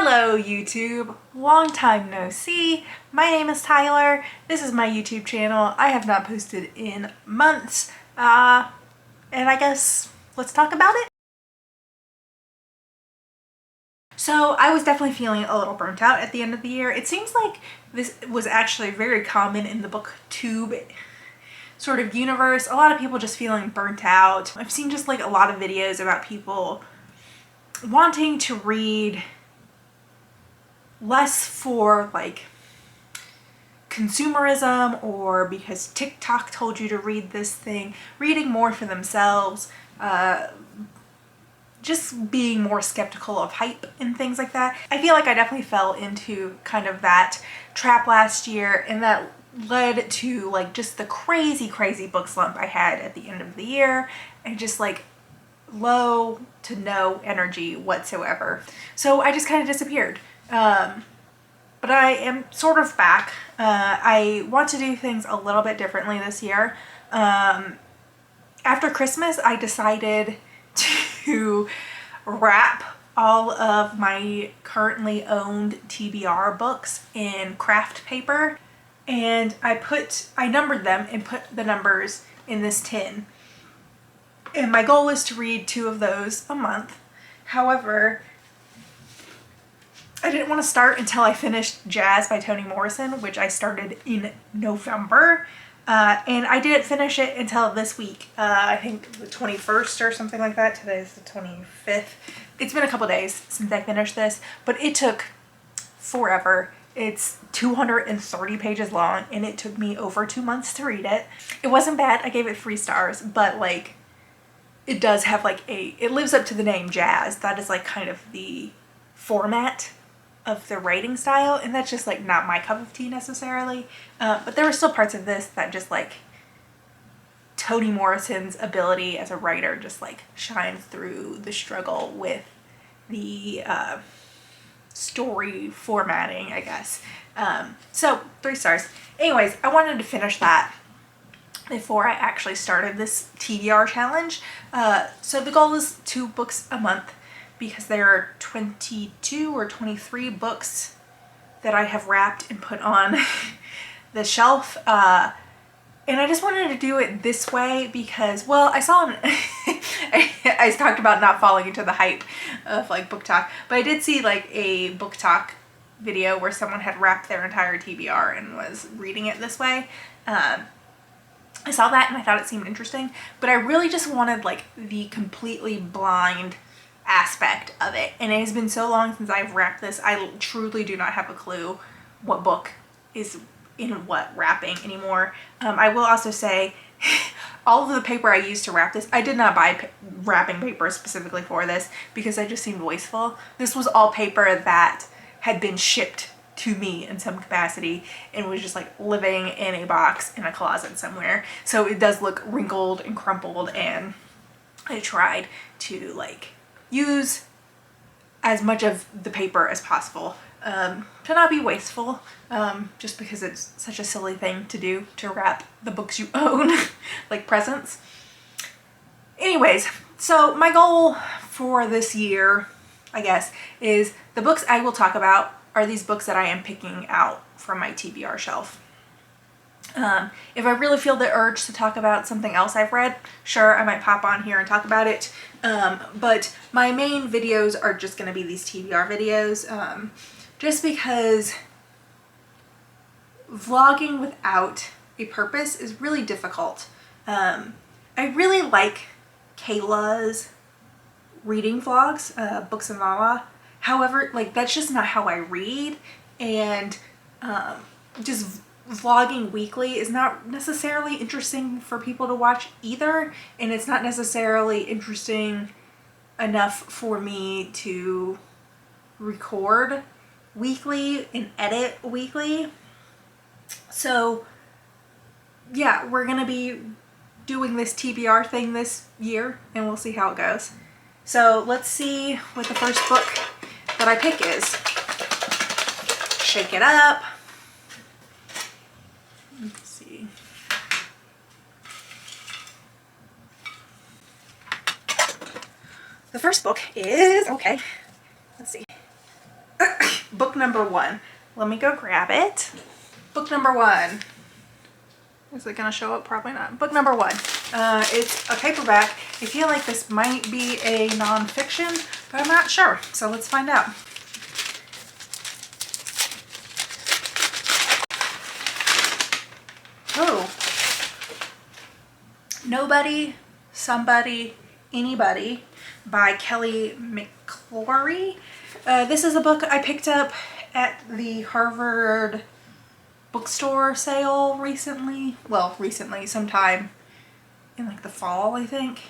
Hello YouTube, long time no see. My name is Tyler. This is my YouTube channel. I have not posted in months, and I guess let's talk about it. So I was definitely feeling a little burnt out at the end of the year. It seems like this was actually very common in the booktube sort of universe. A lot of people just feeling burnt out. I've seen just like a lot of videos about people wanting to read less for like consumerism or because TikTok told you to read this thing, reading more for themselves, just being more skeptical of hype and things like that. I feel like I definitely fell into kind of that trap last year, and that led to like just the crazy book slump I had at the end of the year, and just like low to no energy whatsoever. So I just kind of disappeared. But I am sort of back. I want to do things a little bit differently this year. After Christmas, I decided to wrap all of my currently owned TBR books in craft paper, and I numbered them and put the numbers in this tin. And my goal is to read 2 of those a month. However, I didn't want to start until I finished Jazz by Toni Morrison, which I started in November. And I didn't finish it until this week. I think the 21st or something like that. Today's the 25th. It's been a couple days since I finished this, but it took forever. It's 230 pages long, and it took me over 2 months to read it. It wasn't bad. I gave it 3 stars, but like, it does have like it lives up to the name Jazz. That is like kind of the format of the writing style, and that's just like not my cup of tea necessarily. But there were still parts of this that just like Toni Morrison's ability as a writer just like shines through the struggle with the story formatting, I guess. So 3 stars. Anyways, I wanted to finish that before I actually started this TBR challenge. So the goal is 2 books a month, because there are 22 or 23 books that I have wrapped and put on the shelf. And I just wanted to do it this way because, well, I saw I talked about not falling into the hype of like book talk, but I did see like a book talk video where someone had wrapped their entire TBR and was reading it this way. I saw that and I thought it seemed interesting, but I really just wanted like the completely blind aspect of it. And it has been so long since I've wrapped this, I truly do not have a clue what book is in what wrapping anymore. I will also say all of the paper I used to wrap this, I did not buy wrapping paper specifically for this because I just seemed wasteful. This was all paper that had been shipped to me in some capacity and was just like living in a box in a closet somewhere. So it does look wrinkled and crumpled, and I tried to like use as much of the paper as possible to not be wasteful, just because it's such a silly thing to do, to wrap the books you own like presents. Anyways, so my goal for this year, I guess, is the books I will talk about are these books that I am picking out from my TBR shelf. If I really feel the urge to talk about something else I've read, sure, I might pop on here and talk about it. But my main videos are just going to be these TBR videos, just because vlogging without a purpose is really difficult. I really like Kayla's reading vlogs, Books and Lala. However, like that's just not how I read, and just vlogging weekly is not necessarily interesting for people to watch either, and it's not necessarily interesting enough for me to record weekly and edit weekly. So yeah, we're gonna be doing this TBR thing this year, and we'll see how it goes. So let's see what the first book that I pick is. Shake it up. Let's see. The first book is, okay, let's see. book number 1. Let me go grab it. Book number 1. Is it gonna show up? Probably not. Book number 1. It's a paperback. I feel like this might be a nonfiction, but I'm not sure. So let's find out. Oh. Nobody, Somebody, Anybody by Kelly McClory. This is a book I picked up at the Harvard bookstore sale recently. Well, recently, sometime in like the fall, I think.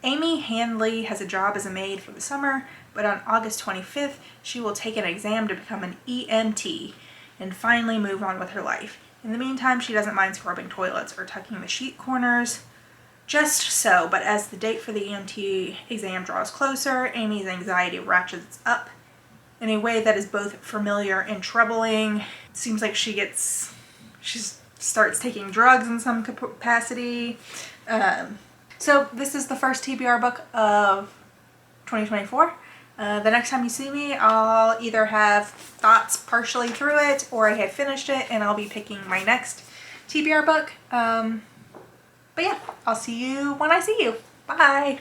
Amy Handley has a job as a maid for the summer, but on August 25th, she will take an exam to become an EMT and finally move on with her life. In the meantime, she doesn't mind scrubbing toilets or tucking the sheet corners. Just so, but as the date for the EMT exam draws closer, Amy's anxiety ratchets up in a way that is both familiar and troubling. It seems like she starts taking drugs in some capacity. So this is the first TBR book of 2024. The next time you see me, I'll either have thoughts partially through it or I have finished it and I'll be picking my next TBR book. But yeah, I'll see you when I see you. Bye!